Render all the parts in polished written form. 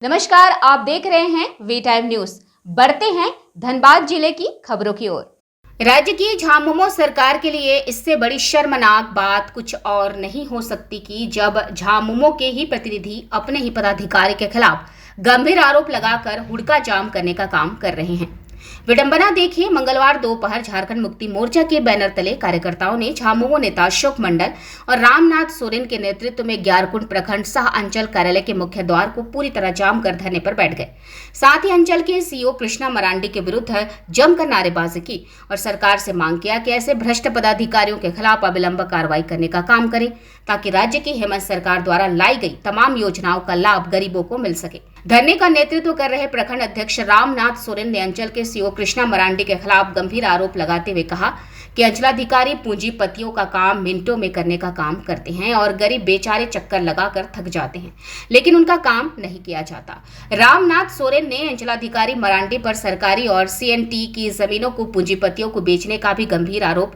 नमस्कार, आप देख रहे हैं वी टाइम न्यूज। बढ़ते हैं धनबाद जिले की खबरों की ओर। राज्य की झामुमो सरकार के लिए इससे बड़ी शर्मनाक बात कुछ और नहीं हो सकती कि जब झामुमो के ही प्रतिनिधि अपने ही पदाधिकारी के खिलाफ गंभीर आरोप लगाकर हुड़का जाम करने का काम कर रहे हैं। विडंबना देखिए, मंगलवार दोपहर झारखंड मुक्ति मोर्चा के बैनर तले कार्यकर्ताओं ने झामुमो नेता अशोक मंडल और रामनाथ सोरेन के नेतृत्व में ग्यारकुंड प्रखंड सह अंचल कार्यालय के मुख्य द्वार को पूरी तरह जाम कर धरने पर बैठ गए। साथ ही अंचल के सीओ कृष्णा मरांडी के विरुद्ध जमकर नारेबाजी की और सरकार से मांग किया कि ऐसे भ्रष्ट पदाधिकारियों के खिलाफ अविलंब कार्रवाई करने का काम करें ताकि राज्य की हेमंत सरकार द्वारा लाई गई तमाम योजनाओं का लाभ गरीबों को मिल सके। धरने का नेतृत्व कर रहे प्रखंड अध्यक्ष रामनाथ सोरेन ने अंचल के सीओ कृष्णा मरांडी के खिलाफ गंभीर आरोप लगाते हुए कहा कि अंचलाधिकारी पूंजीपतियों का काम मिनटों में करने का काम करते हैं और गरीब बेचारे चक्कर लगाकर थक जाते हैं, लेकिन उनका काम नहीं किया जाता। रामनाथ सोरेन ने अंचलाधिकारी मरांडी पर सरकारी और सीएनटी की जमीनों को पूंजीपतियों को बेचने का भी गंभीर आरोप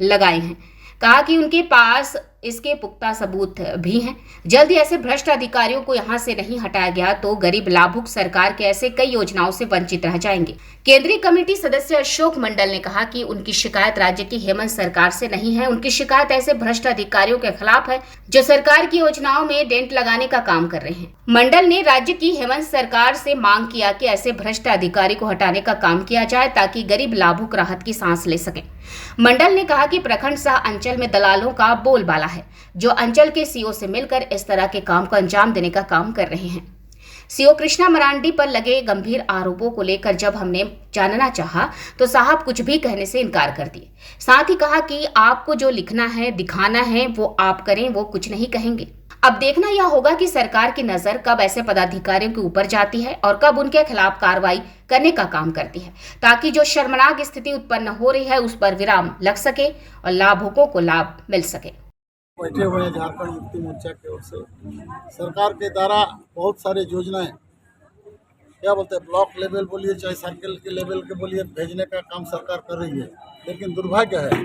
लगाए हैं। कहा कि उनके पास इसके पुख्ता सबूत भी हैं। जल्द ही ऐसे भ्रष्ट अधिकारियों को यहां से नहीं हटाया गया तो गरीब लाभुक सरकार के ऐसे कई योजनाओं से वंचित रह जाएंगे। केंद्रीय कमेटी सदस्य अशोक मंडल ने कहा कि उनकी शिकायत राज्य की हेमंत सरकार से नहीं है, उनकी शिकायत ऐसे भ्रष्ट अधिकारियों के खिलाफ है जो सरकार की योजनाओं में डेंट लगाने का काम कर रहे हैं। मंडल ने राज्य की हेमंत सरकार से मांग किया कि ऐसे भ्रष्ट अधिकारी को हटाने का काम किया जाए ताकि गरीब लाभुक राहत की सांस ले सके। मंडल ने कहा कि प्रखंड सह अंचल में दलालों का बोलबाला है जो अंचल के सीओ से मिलकर इस तरह के काम को अंजाम देने का काम कर रहे हैं। सीओ कृष्णा मरांडी पर लगे गंभीर आरोपों को लेकर जब हमने जानना चाहा तो साहब कुछ भी कहने से इनकार कर दिए। साथ ही कहा कि आपको जो लिखना है दिखाना है वो आप करें, वो कुछ नहीं कहेंगे। अब देखना यह होगा कि सरकार की नजर कब ऐसे पदाधिकारियों के ऊपर जाती है और कब उनके खिलाफ कार्रवाई करने का काम करती है ताकि जो शर्मनाक स्थिति उत्पन्न हो रही है उस पर विराम लग सके और लाभुकों को लाभ मिल सके। बैठे हुए हैं झारखंड मुक्ति मोर्चा की ओर से सरकार के द्वारा बहुत सारे योजनाएं क्या बोलते हैं ब्लॉक लेवल बोलिए चाहे सर्कल के लेवल के बोलिए भेजने का काम सरकार कर रही है, लेकिन दुर्भाग्य है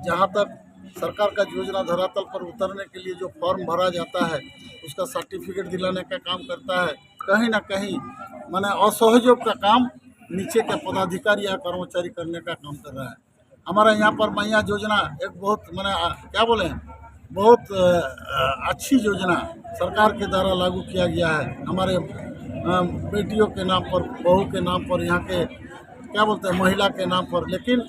जहां तक सरकार का योजना धरातल पर उतरने के लिए जो फॉर्म भरा जाता है उसका सर्टिफिकेट दिलाने का काम करता है, कहीं ना कहीं माने असहयोग का काम नीचे के पदाधिकारी या कर्मचारी करने का काम कर रहा है। हमारा यहाँ पर मैया योजना एक बहुत माने क्या बोले बहुत अच्छी योजना सरकार के द्वारा लागू किया गया है। हमारे बेटियों के नाम पर, बहू के नाम पर, यहाँ के क्या बोलते हैं महिला के नाम पर, लेकिन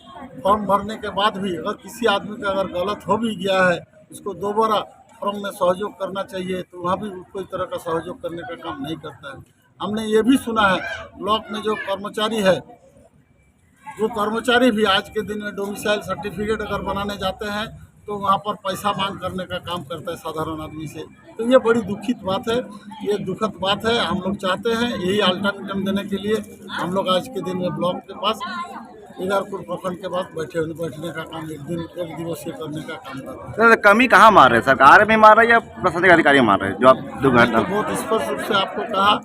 फॉर्म भरने के बाद भी अगर किसी आदमी का अगर गलत हो भी गया है उसको दोबारा फॉर्म में सहयोग करना चाहिए तो वहाँ भी कोई तरह का सहयोग करने का काम नहीं करता है। हमने ये भी सुना है ब्लॉक में जो कर्मचारी है वो कर्मचारी भी आज के दिन में डोमिसाइल सर्टिफिकेट अगर बनाने जाते हैं तो वहाँ पर पैसा मांग करने का काम करता है साधारण आदमी से। तो ये बड़ी दुखित बात है, ये दुखद बात है। हम लोग चाहते हैं यही अल्टरनेटिव देने के लिए हम लोग आज के दिन में ब्लॉक के पास ग्यारकुंड प्रखंड के पास बैठने का काम एक दिवसीय करने का काम कर रहे हैं। कमी कहाँ मार रहे हैं, सरकार में मार रहे हैं या प्रशासनिक अधिकारी मार रहे हैं? जो आप दुर्घटना बहुत स्पष्ट रूप से आपको कहा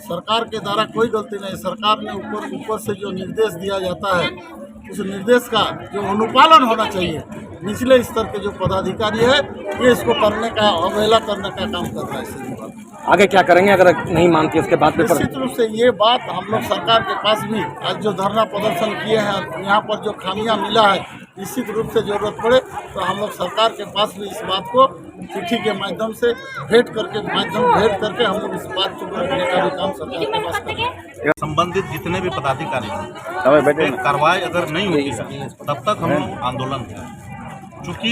सरकार के द्वारा कोई गलती नहीं। सरकार ने ऊपर से जो निर्देश दिया जाता है उस निर्देश का जो अनुपालन होना चाहिए निचले स्तर के जो पदाधिकारी है ये इसको करने का अवहेला करने का काम कर रहा है। आगे क्या करेंगे अगर नहीं मानती उसके बाद? निश्चित रूप से ये बात हम लोग सरकार के पास भी आज जो धरना प्रदर्शन किए हैं यहाँ पर जो खामियां मिला है निश्चित रूप से जरूरत पड़े तो हम लोग सरकार के पास भी इस बात को चिट्ठी के माध्यम से भेंट करके हम लोग इस बात को रखने का भी काम सरकार के पास करें। संबंधित जितने भी पदाधिकारी हैं कार्रवाई अगर नहीं होती है तब तक हम लोग आंदोलन करें। चूँकि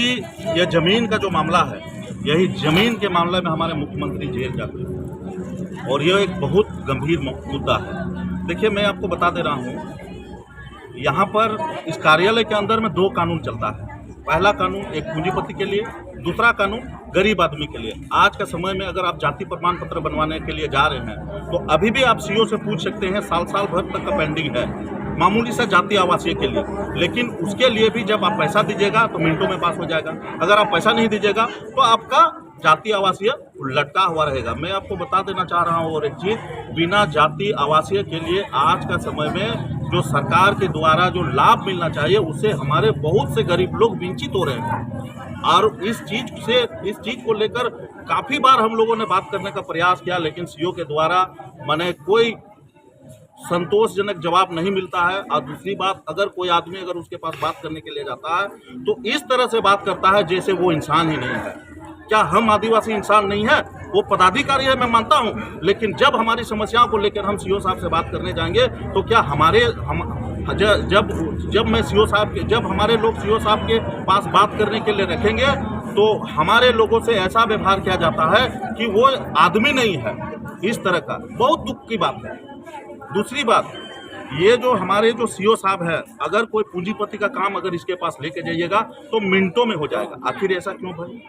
यह जमीन का जो मामला है यही जमीन के मामले में हमारे मुख्यमंत्री जेल जाते हैं और यह एक बहुत गंभीर मुद्दा है। देखिए मैं आपको बता दे रहा हूँ यहाँ पर इस कार्यालय के अंदर में दो कानून चलता है। पहला कानून एक पूंजीपति के लिए, दूसरा कानून गरीब आदमी के लिए। आज के समय में अगर आप जाति प्रमाण पत्र बनवाने के लिए जा रहे हैं तो अभी भी आप सीओ से पूछ सकते हैं, साल भर तक का पेंडिंग है मामूली सा जाति आवासीय के लिए, लेकिन उसके लिए भी जब आप पैसा दीजिएगा तो मिनटों में पास हो जाएगा। अगर आप पैसा नहीं दीजिएगा तो आपका जाति आवासीय लटका हुआ रहेगा। मैं आपको बता देना चाह रहा हूँ और एक चीज़, बिना जाति आवासीय के लिए आज का समय में जो सरकार के द्वारा जो लाभ मिलना चाहिए उससे हमारे बहुत से गरीब लोग वंचित हो रहे हैं। और इस चीज को लेकर काफी बार हम लोगों ने बात करने का प्रयास किया, लेकिन सीओ के द्वारा माने कोई संतोषजनक जवाब नहीं मिलता है। और दूसरी बात, अगर कोई आदमी अगर उसके पास बात करने के लिए जाता है तो इस तरह से बात करता है जैसे वो इंसान ही नहीं है। क्या हम आदिवासी इंसान नहीं है? वो पदाधिकारी है, मैं मानता हूँ, लेकिन जब हमारी समस्याओं को लेकर हम सीओ साहब से बात करने जाएंगे तो क्या जब हमारे लोग सीओ साहब के पास बात करने के लिए रखेंगे तो हमारे लोगों से ऐसा व्यवहार किया जाता है कि वो आदमी नहीं है। इस तरह का बहुत दुख की बात है। दूसरी बात, ये जो हमारे जो सीओ साहब है, अगर कोई पूंजीपति का काम अगर इसके पास लेके जाइएगा तो मिनटों में हो जाएगा। आखिर ऐसा क्यों भाई?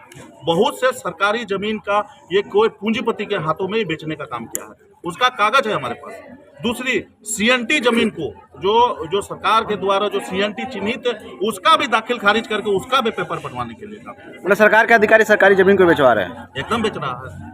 बहुत से सरकारी जमीन का ये कोई पूंजीपति के हाथों में ही बेचने का काम किया है, उसका कागज है हमारे पास। दूसरी, सीएनटी जमीन को जो सरकार के द्वारा जो सीएनटी चिन्हित है उसका भी दाखिल खारिज करके उसका भी पेपर बनवाने के लिए काम। सरकार के अधिकारी सरकारी जमीन को बेचवा रहे हैं, एकदम बेच रहा है।